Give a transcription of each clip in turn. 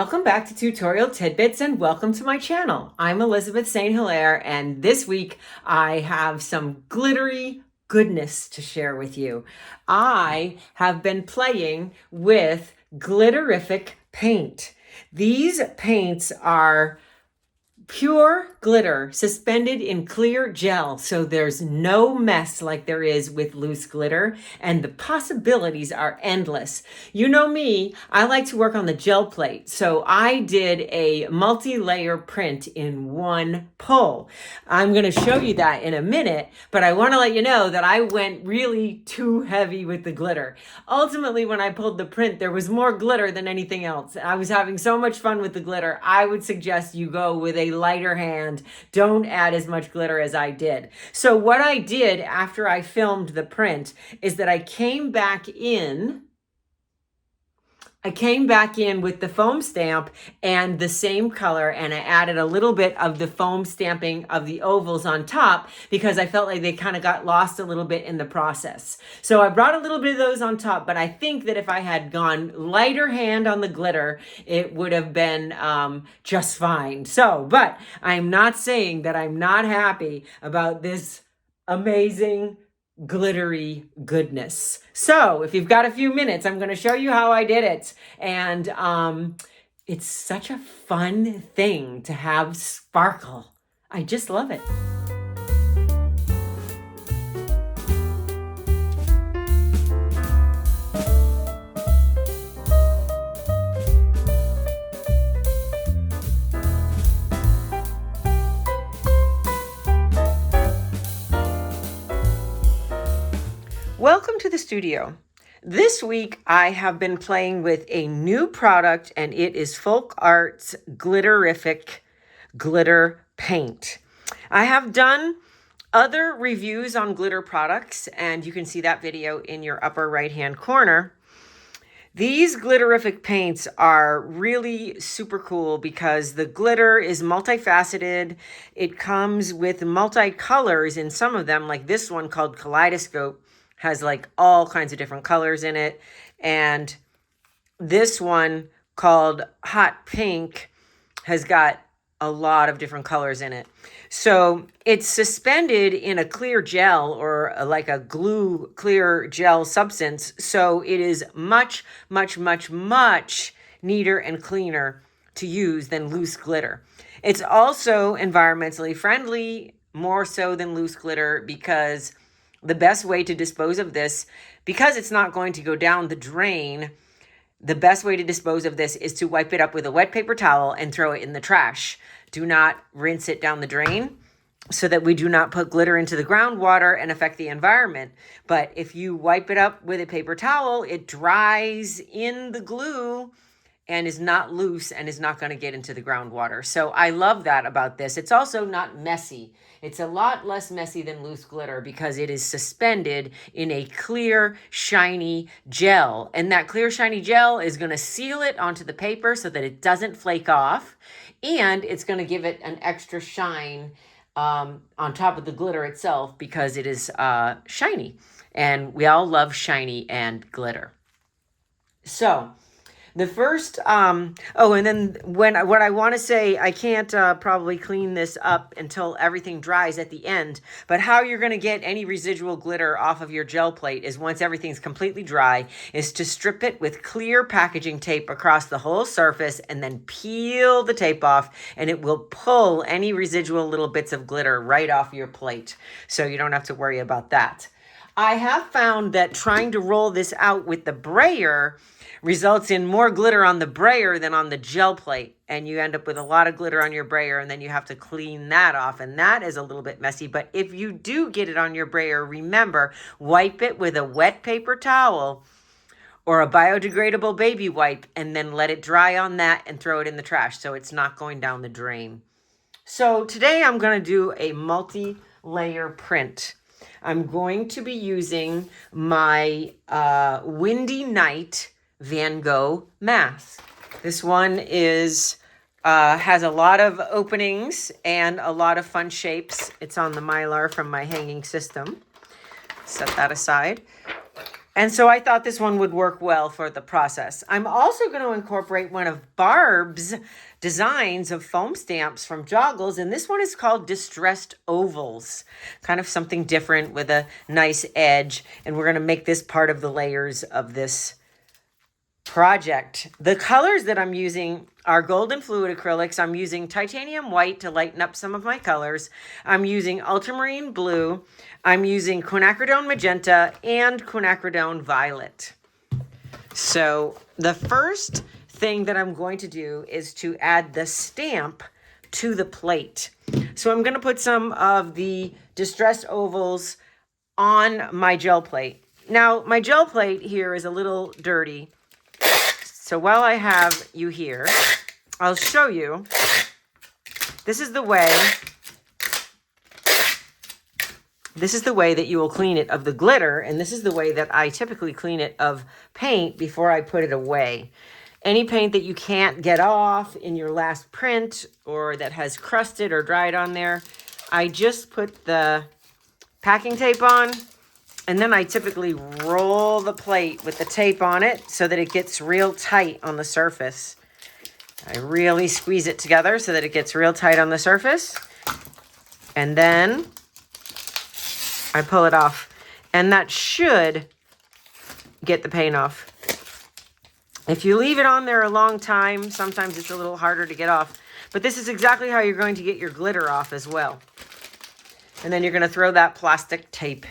Welcome back to Tutorial Tidbits and welcome to my channel. I'm Elizabeth St. Hilaire and this week I have some glittery goodness to share with you. I have been playing with Glitterific paint. These paints are pure glitter suspended in clear gel, so there's no mess like there is with loose glitter, and the possibilities are endless. You know me, I like to work on the gel plate, so I did a multi-layer print in one pull. I'm going to show you that in a minute, but I want to let you know that I went really too heavy with the glitter. Ultimately, when I pulled the print, there was more glitter than anything else. I was having so much fun with the glitter. I would suggest you go with a lighter hand. Don't add as much glitter as I did. So what I did after I filmed the print is that I came back in with the foam stamp and the same color, and I added a little bit of the foam stamping of the ovals on top because I felt like they kind of got lost a little bit in the process. So I brought a little bit of those on top, but I think that if I had gone lighter hand on the glitter, it would have been just fine. So, but I'm not saying that I'm not happy about this amazing glittery goodness. So if you've got a few minutes, I'm going to show you how I did it. And it's such a fun thing to have sparkle. I just love it. Welcome to the studio. This week I have been playing with a new product, and it is Folk Art's Glitterific glitter paint. I have done other reviews on glitter products, and you can see that video in your upper right hand corner. These Glitterific paints are really super cool because the glitter is multifaceted. It comes with multicolors in some of them, like this one called Kaleidoscope. Has like all kinds of different colors in it. And this one called Hot Pink has got a lot of different colors in it. So it's suspended in a clear gel or like a glue clear gel substance. So it is much, much, much, much neater and cleaner to use than loose glitter. It's also environmentally friendly, more so than loose glitter, because the best way to dispose of this, because it's not going to go down the drain, the best way to dispose of this is to wipe it up with a wet paper towel and throw it in the trash. Do not rinse it down the drain so that we do not put glitter into the groundwater and affect the environment. But if you wipe it up with a paper towel, it dries in the glue and is not loose and is not going to get into the groundwater. So I love that about this. It's also not messy. It's a lot less messy than loose glitter because it is suspended in a clear, shiny gel. And that clear, shiny gel is going to seal it onto the paper so that it doesn't flake off. And it's going to give it an extra shine on top of the glitter itself because it is shiny. And we all love shiny and glitter. So the first, and then what I want to say, I can't probably clean this up until everything dries at the end, but how you're going to get any residual glitter off of your gel plate is once everything's completely dry, is to strip it with clear packaging tape across the whole surface and then peel the tape off, and it will pull any residual little bits of glitter right off your plate. So you don't have to worry about that. I have found that trying to roll this out with the brayer results in more glitter on the brayer than on the gel plate. And you end up with a lot of glitter on your brayer, and then you have to clean that off. And that is a little bit messy. But if you do get it on your brayer, remember, wipe it with a wet paper towel or a biodegradable baby wipe, and then let it dry on that and throw it in the trash so it's not going down the drain. So today I'm going to do a multi-layer print. I'm going to be using my Windy Night Van Gogh mask. This one is has a lot of openings and a lot of fun shapes. It's on the Mylar from my hanging system. Set that aside. And so I thought this one would work well for the process. I'm also going to incorporate one of Barb's designs of foam stamps from Joggles, and this one is called Distressed Ovals. Kind of something different with a nice edge, and we're going to make this part of the layers of this project. The colors that I'm using are golden fluid acrylics. I'm using titanium white to lighten up some of my colors. I'm using ultramarine blue. I'm using quinacridone magenta and quinacridone violet. So the first thing that I'm going to do is to add the stamp to the plate. So I'm going to put some of the distressed ovals on my gel plate. Now, my gel plate here is a little dirty. So while I have you here, I'll show you. This is the way that you will clean it of the glitter, and this is the way that I typically clean it of paint before I put it away. Any paint that you can't get off in your last print or that has crusted or dried on there, I just put the packing tape on. And then I typically roll the plate with the tape on it so that it gets real tight on the surface. I really squeeze it together so that it gets real tight on the surface. And then I pull it off. And that should get the paint off. If you leave it on there a long time, sometimes it's a little harder to get off. But this is exactly how you're going to get your glitter off as well. And then you're going to throw that plastic tape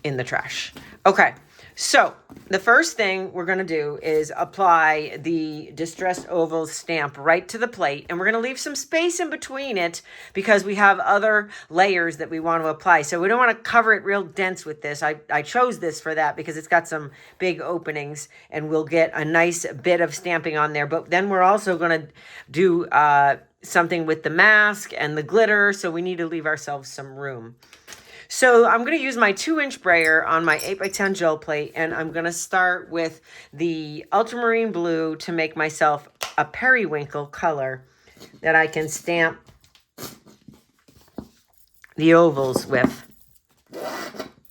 in the trash. Okay, so the first thing we're going to do is apply the Distressed Ovals stamp right to the plate, and we're going to leave some space in between it because we have other layers that we want to apply. So we don't want to cover it real dense with this. I chose this for that because it's got some big openings, and we'll get a nice bit of stamping on there. But then we're also going to do something with the mask and the glitter, so we need to leave ourselves some room. So I'm going to use my 2-inch brayer on my 8x10 gel plate, and I'm going to start with the ultramarine blue to make myself a periwinkle color that I can stamp the ovals with.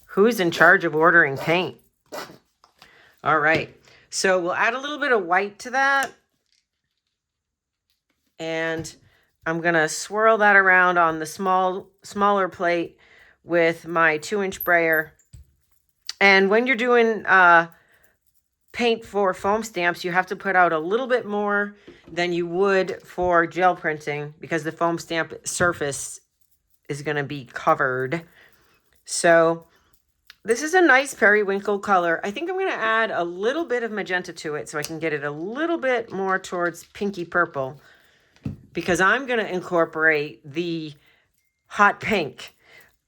Who's in charge of ordering paint? All right, so we'll add a little bit of white to that, and I'm going to swirl that around on the smaller plate with my 2-inch brayer. And when you're doing paint for foam stamps, you have to put out a little bit more than you would for gel printing because the foam stamp surface is going to be covered. So this is a nice periwinkle color. I think I'm going to add a little bit of magenta to it so I can get it a little bit more towards pinky purple because I'm going to incorporate the hot pink.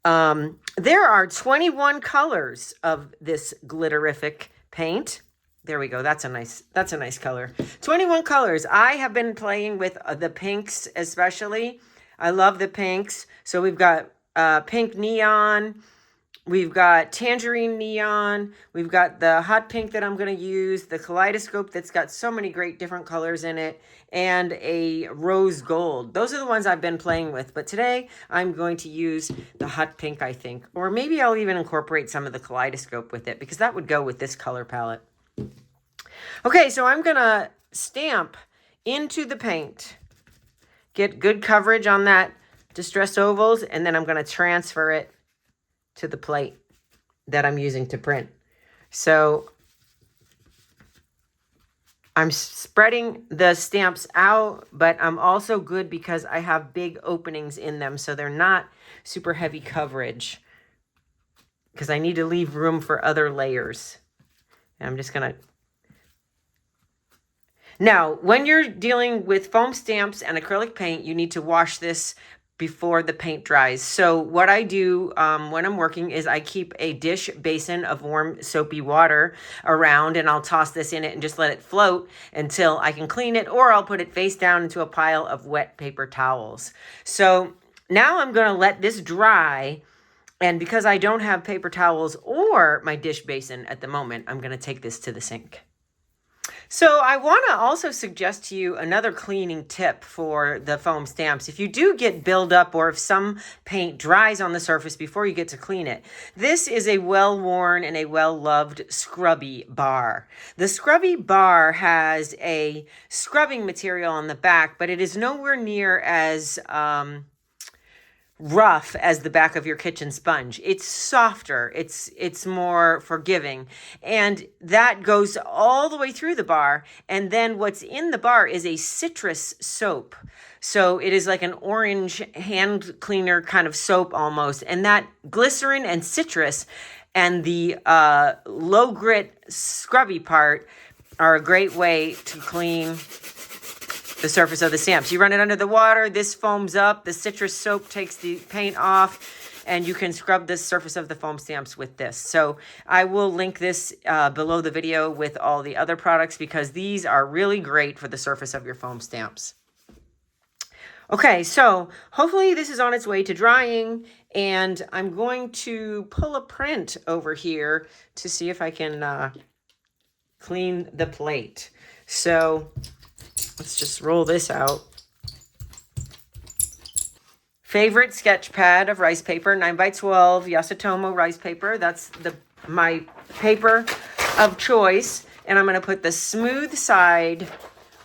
There are 21 colors of this Glitterific paint. There we go. That's a nice color. 21 colors. I have been playing with the pinks especially. I love the pinks. So we've got pink neon. We've got tangerine neon. We've got the hot pink that I'm going to use, the kaleidoscope that's got so many great different colors in it, and a rose gold. Those are the ones I've been playing with. But today I'm going to use the hot pink, I think. Or maybe I'll even incorporate some of the kaleidoscope with it because that would go with this color palette. Okay, so I'm going to stamp into the paint. Get good coverage on that Distressed Ovals, and then I'm going to transfer it to the plate that I'm using to print. So I'm spreading the stamps out, but I'm also good because I have big openings in them, so they're not super heavy coverage because I need to leave room for other layers. And I'm just going to... Now, when you're dealing with foam stamps and acrylic paint, you need to wash this before the paint dries. So what I do when I'm working is I keep a dish basin of warm soapy water around, and I'll toss this in it and just let it float until I can clean it, or I'll put it face down into a pile of wet paper towels. So now I'm going to let this dry, and because I don't have paper towels or my dish basin at the moment, I'm going to take this to the sink. So I want to also suggest to you another cleaning tip for the foam stamps. If you do get buildup or if some paint dries on the surface before you get to clean it, this is a well-worn and a well-loved scrubby bar. The scrubby bar has a scrubbing material on the back, but it is nowhere near as rough as the back of your kitchen sponge. It's softer, it's more forgiving, and that goes all the way through the bar. And then what's in the bar is a citrus soap. So it is like an orange hand cleaner kind of soap almost, and that glycerin and citrus and the low grit scrubby part are a great way to clean the surface of the stamps. You run it under the water, this foams up, the citrus soap takes the paint off, and you can scrub the surface of the foam stamps with this. So I will link this below the video with all the other products because these are really great for the surface of your foam stamps. Okay, so hopefully this is on its way to drying, and I'm going to pull a print over here to see if I can clean the plate. So let's just roll this out. Favorite sketch pad of rice paper, 9x12 Yasutomo rice paper. That's my paper of choice. And I'm going to put the smooth side,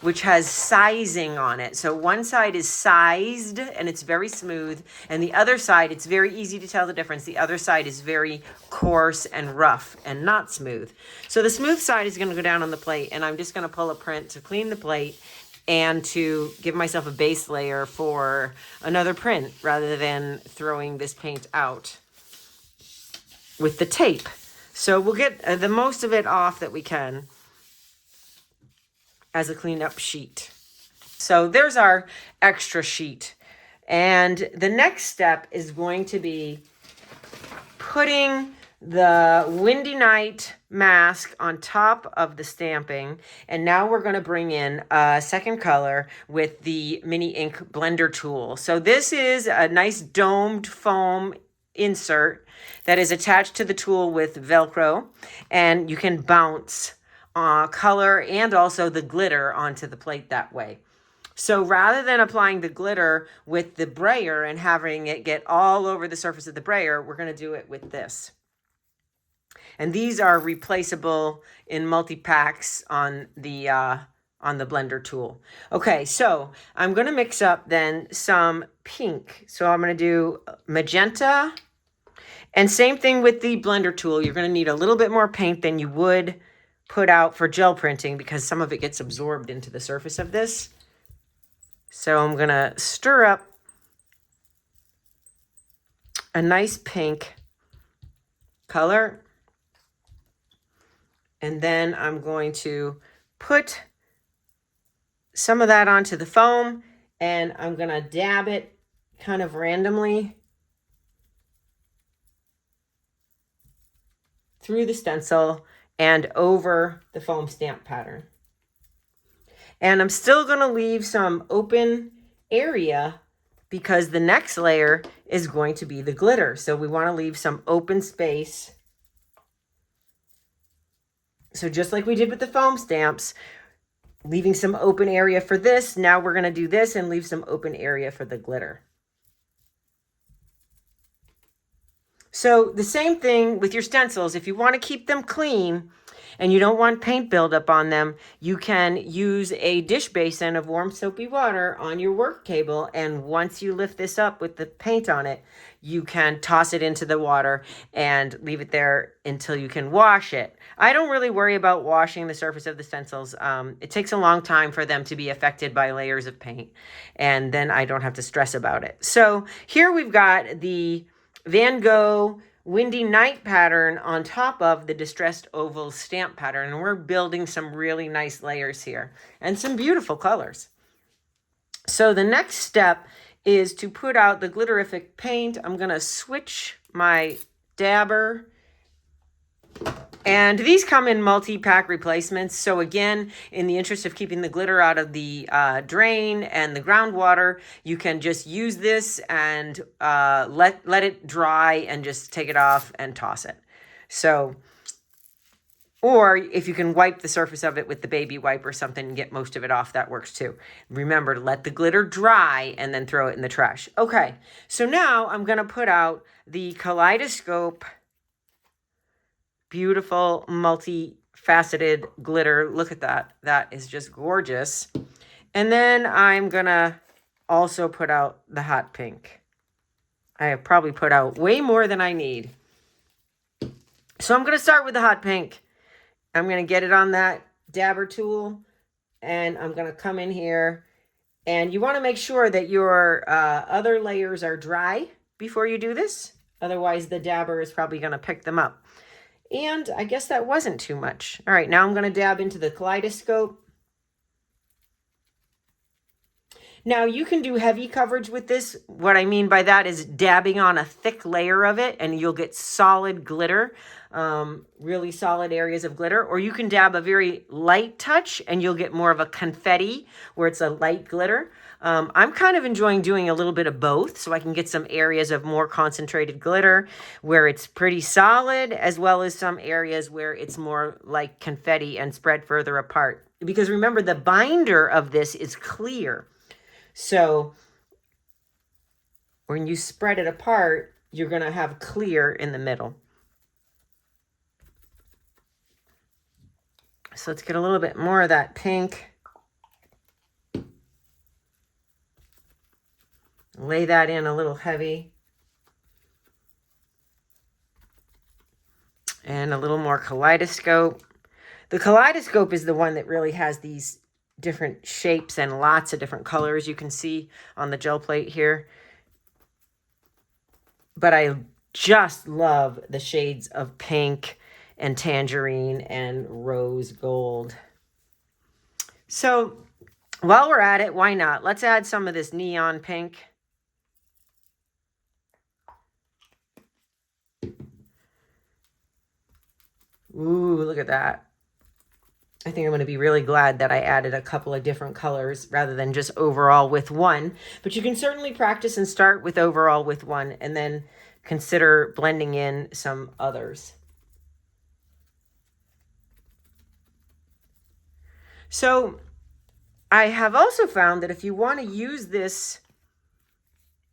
which has sizing on it. So one side is sized and it's very smooth. And the other side, it's very easy to tell the difference. The other side is very coarse and rough and not smooth. So the smooth side is going to go down on the plate, and I'm just going to pull a print to clean the plate and to give myself a base layer for another print rather than throwing this paint out with the tape. So we'll get the most of it off that we can as a cleanup sheet. So there's our extra sheet. And the next step is going to be putting the Windy Night mask on top of the stamping. And now we're going to bring in a second color with the mini ink blender tool. So this is a nice domed foam insert that is attached to the tool with Velcro, and you can bounce color and also the glitter onto the plate that way. So rather than applying the glitter with the brayer and having it get all over the surface of the brayer, we're going to do it with this. And these are replaceable in multi-packs on the blender tool. Okay, so I'm going to mix up then some pink. So I'm going to do magenta. And same thing with the blender tool. You're going to need a little bit more paint than you would put out for gel printing because some of it gets absorbed into the surface of this. So I'm going to stir up a nice pink color. And then I'm going to put some of that onto the foam, and I'm going to dab it kind of randomly through the stencil and over the foam stamp pattern. And I'm still going to leave some open area because the next layer is going to be the glitter. So we want to leave some open space. So just like we did with the foam stamps, leaving some open area for this. Now we're going to do this and leave some open area for the glitter. So the same thing with your stencils. If you want to keep them clean and you don't want paint buildup on them, you can use a dish basin of warm soapy water on your work table. And once you lift this up with the paint on it, you can toss it into the water and leave it there until you can wash it. I don't really worry about washing the surface of the stencils. It takes a long time for them to be affected by layers of paint, and then I don't have to stress about it. So here we've got the Van Gogh Windy Night pattern on top of the Distressed Oval stamp pattern, and we're building some really nice layers here and some beautiful colors. So the next step is to put out the Glitterific paint. I'm going to switch my dabber. And these come in multi-pack replacements. So again, in the interest of keeping the glitter out of the drain and the groundwater, you can just use this and let it dry and just take it off and toss it. So Or if you can wipe the surface of it with the baby wipe or something and get most of it off, that works too. Remember to let the glitter dry and then throw it in the trash. Okay, so now I'm going to put out the Kaleidoscope beautiful multi-faceted glitter. Look at that. That is just gorgeous. And then I'm going to also put out the hot pink. I have probably put out way more than I need. So I'm going to start with the hot pink. I'm going to get it on that dabber tool, and I'm going to come in here, and you want to make sure that your other layers are dry before you do this. Otherwise, the dabber is probably going to pick them up. And I guess that wasn't too much. All right, now I'm going to dab into the Kaleidoscope. Now you can do heavy coverage with this. What I mean by that is dabbing on a thick layer of it and you'll get solid glitter, really solid areas of glitter. Or you can dab a very light touch and you'll get more of a confetti where it's a light glitter. I'm kind of enjoying doing a little bit of both so I can get some areas of more concentrated glitter where it's pretty solid, as well as some areas where it's more like confetti and spread further apart. Because remember, the binder of this is clear. So when you spread it apart, you're going to have clear in the middle. So let's get a little bit more of that pink. Lay that in a little heavy. And a little more Kaleidoscope. The Kaleidoscope is the one that really has these different shapes and lots of different colors you can see on the gel plate here. But I just love the shades of pink and tangerine and rose gold. So while we're at it, why not? Let's add some of this neon pink. Ooh, look at that. I think I'm going to be really glad that I added a couple of different colors rather than just overall with one. But you can certainly practice and start with overall with one and then consider blending in some others. So I have also found that if you want to use this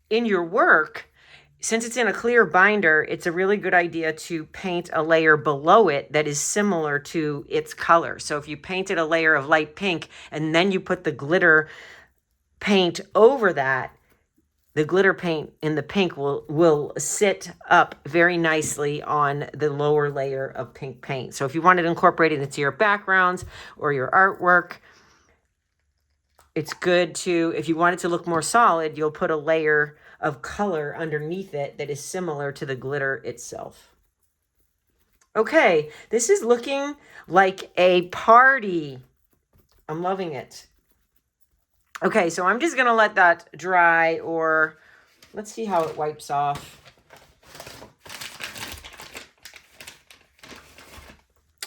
in your work, since it's in a clear binder, it's a really good idea to paint a layer below it that is similar to its color. So if you painted a layer of light pink and then you put the glitter paint over that, the glitter paint in the pink will sit up very nicely on the lower layer of pink paint. So if you wanted to incorporate it into your backgrounds or your artwork, it's good to, if you want it to look more solid, you'll put a layer of color underneath it that is similar to the glitter itself. Okay, this is looking like a party. I'm loving it. Okay, so I'm just going to let that dry, or let's see how it wipes off.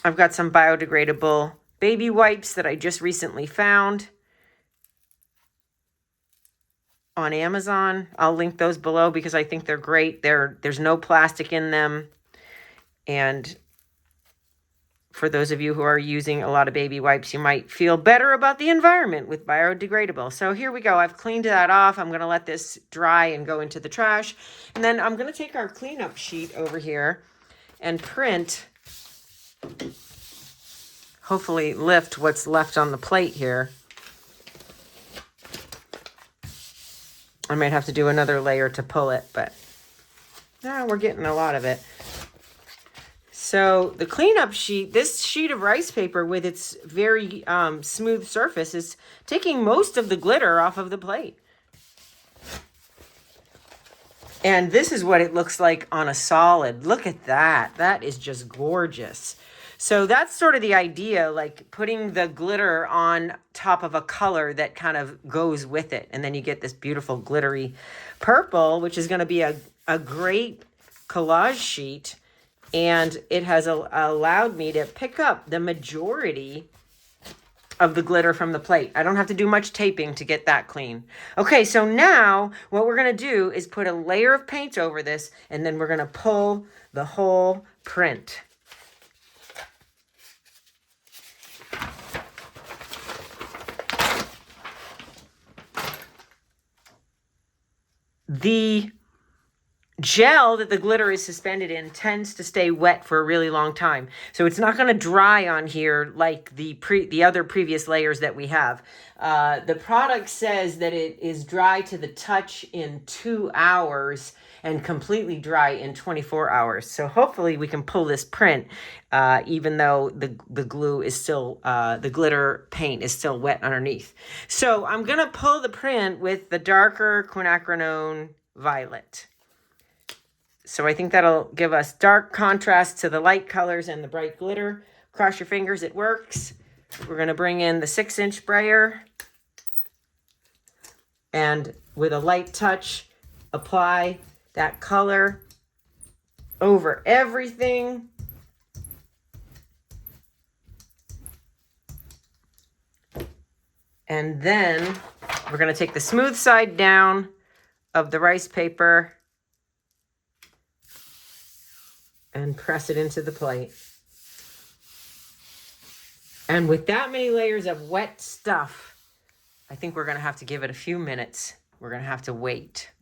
I've got some biodegradable baby wipes that I just recently found on Amazon. I'll link those below because I think they're great. There's no plastic in them. And for those of you who are using a lot of baby wipes, you might feel better about the environment with biodegradable. So here we go. I've cleaned that off. I'm going to let this dry and go into the trash. And then I'm going to take our cleanup sheet over here and print, hopefully lift what's left on the plate here. I might have to do another layer to pull it, but we're getting a lot of it. So the cleanup sheet, this sheet of rice paper with its very smooth surface is taking most of the glitter off of the plate. And this is what it looks like on a solid. Look at that. That is just gorgeous. So that's sort of the idea, like putting the glitter on top of a color that kind of goes with it. And then you get this beautiful glittery purple, which is going to be a great collage sheet. And it has allowed me to pick up the majority of the glitter from the plate. I don't have to do much taping to get that clean. Okay, so now what we're going to do is put a layer of paint over this, and then we're going to pull the whole print. the gel that the glitter is suspended in tends to stay wet for a really long time. So it's not going to dry on here like the other previous layers that we have. The product says that it is dry to the touch in 2 hours and completely dry in 24 hours. So hopefully we can pull this print even though the glue is still, the glitter paint is still wet underneath. So I'm going to pull the print with the darker quinacridone violet. So I think that'll give us dark contrast to the light colors and the bright glitter. Cross your fingers, it works. We're going to bring in the 6-inch sprayer and with a light touch, apply that color over everything. And then we're going to take the smooth side down of the rice paper and press it into the plate. And with that many layers of wet stuff, I think we're going to have to give it a few minutes. We're going to have to wait.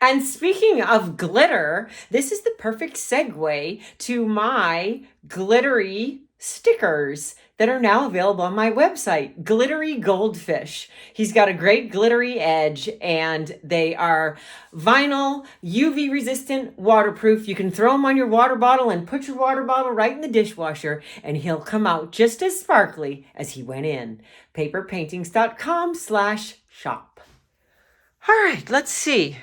And speaking of glitter, this is the perfect segue to my glittery stickers that are now available on my website, Glittery Goldfish. He's got a great glittery edge and they are vinyl, UV resistant, waterproof. You can throw them on your water bottle and put your water bottle right in the dishwasher and he'll come out just as sparkly as he went in. paperpaintings.com/shop. All right, let's see.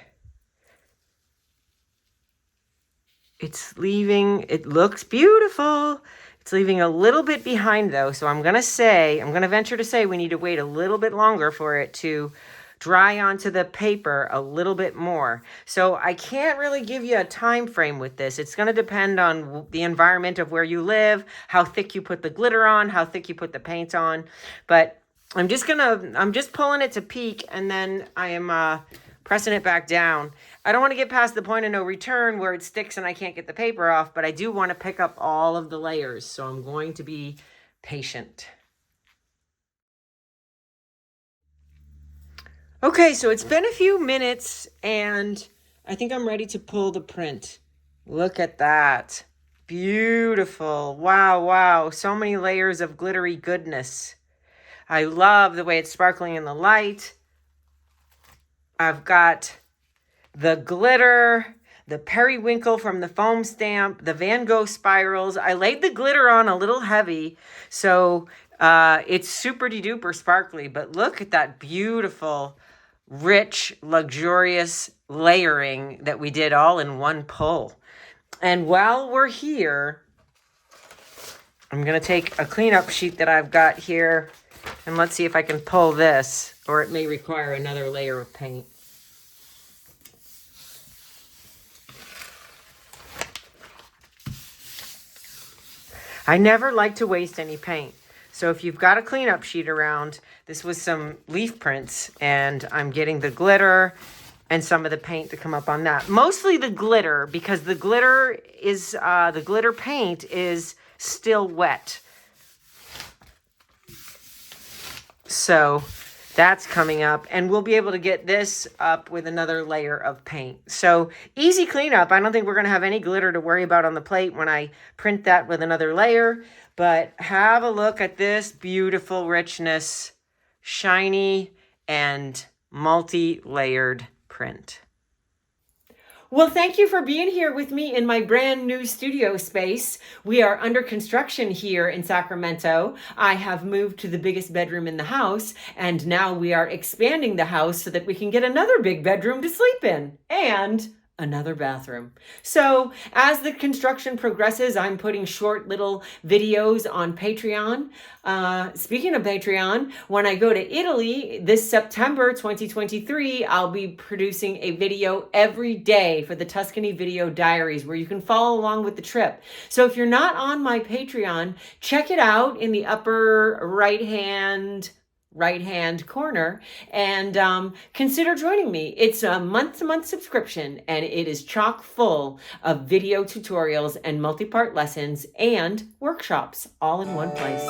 It's leaving, it looks beautiful. It's leaving a little bit behind though. So I'm going to venture to say we need to wait a little bit longer for it to dry onto the paper a little bit more. So I can't really give you a time frame with this. It's going to depend on the environment of where you live, how thick you put the glitter on, how thick you put the paint on. But I'm just pulling it to peak and then I am pressing it back down. I don't want to get past the point of no return where it sticks and I can't get the paper off, but I do want to pick up all of the layers. So I'm going to be patient. Okay, so it's been a few minutes and I think I'm ready to pull the print. Look at that. Beautiful. Wow, wow. So many layers of glittery goodness. I love the way it's sparkling in the light. I've got the glitter, the periwinkle from the foam stamp, the Van Gogh spirals. I laid the glitter on a little heavy, so it's super duper sparkly. But look at that beautiful, rich, luxurious layering that we did all in one pull. And while we're here, I'm going to take a cleanup sheet that I've got here, and let's see if I can pull this, or it may require another layer of paint. I never like to waste any paint. So if you've got a cleanup sheet around, this was some leaf prints and I'm getting the glitter and some of the paint to come up on that. Mostly the glitter because the glitter paint is still wet. So that's coming up and we'll be able to get this up with another layer of paint. So easy cleanup. I don't think we're going to have any glitter to worry about on the plate when I print that with another layer, but have a look at this beautiful richness, shiny and multi-layered print. Well, thank you for being here with me in my brand new studio space. We are under construction here in Sacramento. I have moved to the biggest bedroom in the house, and now we are expanding the house so that we can get another big bedroom to sleep in and another bathroom. So as the construction progresses, I'm putting short little videos on Patreon. Speaking of Patreon, when I go to Italy this September 2023, I'll be producing a video every day for the Tuscany Video Diaries where you can follow along with the trip. So if you're not on my Patreon, check it out in the upper right hand corner and consider joining me. It's a month-to-month subscription and it is chock full of video tutorials and multi-part lessons and workshops all in one place.